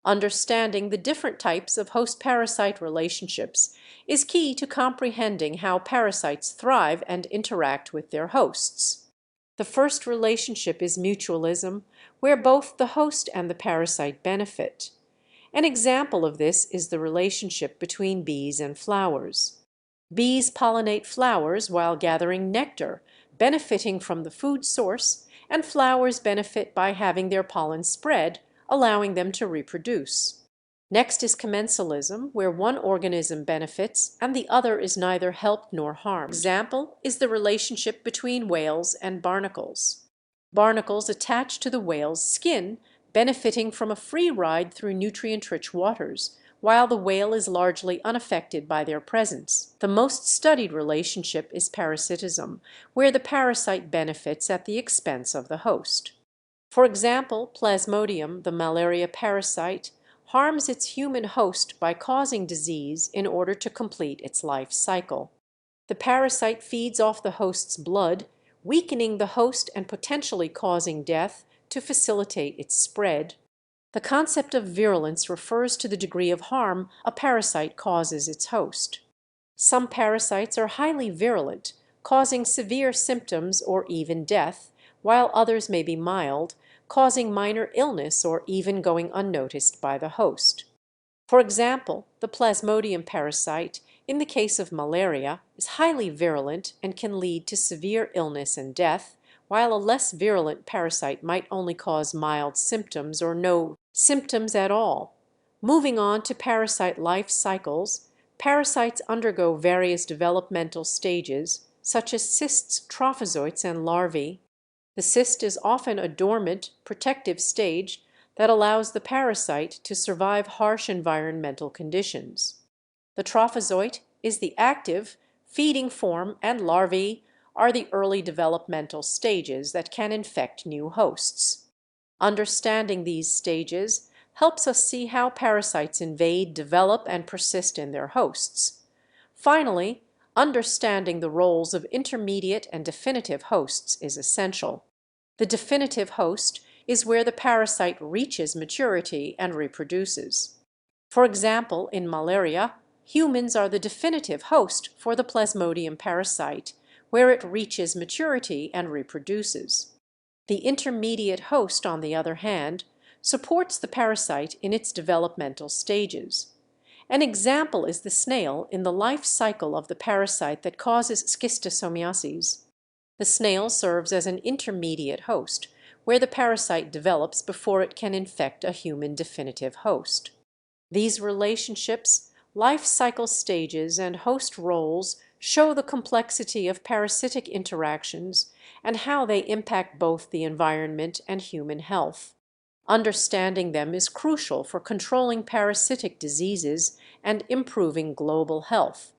Understanding the different types of host-parasite relationships is key to comprehending how parasites thrive and interact with their hosts. The first relationship is mutualism, where both the host and the parasite benefit. An example of this is the relationship between bees and flowers. Bees pollinate flowers while gathering nectar, benefiting from the food source, and flowers benefit by having their pollen spread, allowing them to reproduce. Next is commensalism, where one organism benefits and the other is neither helped nor harmed. Example is the relationship between whales and barnacles. Barnacles attach to the whale's skin, benefiting from a free ride through nutrient-rich waters, while the whale is largely unaffected by their presence. The most studied relationship is parasitism, where the parasite benefits at the expense of the host. For example, Plasmodium, the malaria parasite, harms its human host by causing disease in order to complete its life cycle. The parasite feeds off the host's blood, weakening the host and potentially causing death to facilitate its spread. The concept of virulence refers to the degree of harm a parasite causes its host. Some parasites are highly virulent, causing severe symptoms or even death, while others may be mild, causing minor illness or even going unnoticed by the host. For example, the Plasmodium parasite, in the case of malaria, is highly virulent and can lead to severe illness and death, while a less virulent parasite might only cause mild symptoms or no symptoms at all. Moving on to parasite life cycles, parasites undergo various developmental stages, such as cysts, trophozoites, and larvae. The cyst is often a dormant, protective stage that allows the parasite to survive harsh environmental conditions. The trophozoite is the active, feeding form, and larvae are the early developmental stages that can infect new hosts. Understanding these stages helps us see how parasites invade, develop, and persist in their hosts. Finally, understanding the roles of intermediate and definitive hosts is essential. The definitive host is where the parasite reaches maturity and reproduces. For example, in malaria, humans are the definitive host for the Plasmodium parasite, where it reaches maturity and reproduces. The intermediate host, on the other hand, supports the parasite in its developmental stages. An example is the snail in the life cycle of the parasite that causes schistosomiasis. The snail serves as an intermediate host, where the parasite develops before it can infect a human definitive host. These relationships, life cycle stages, and host roles show the complexity of parasitic interactions and how they impact both the environment and human health. Understanding them is crucial for controlling parasitic diseases and improving global health.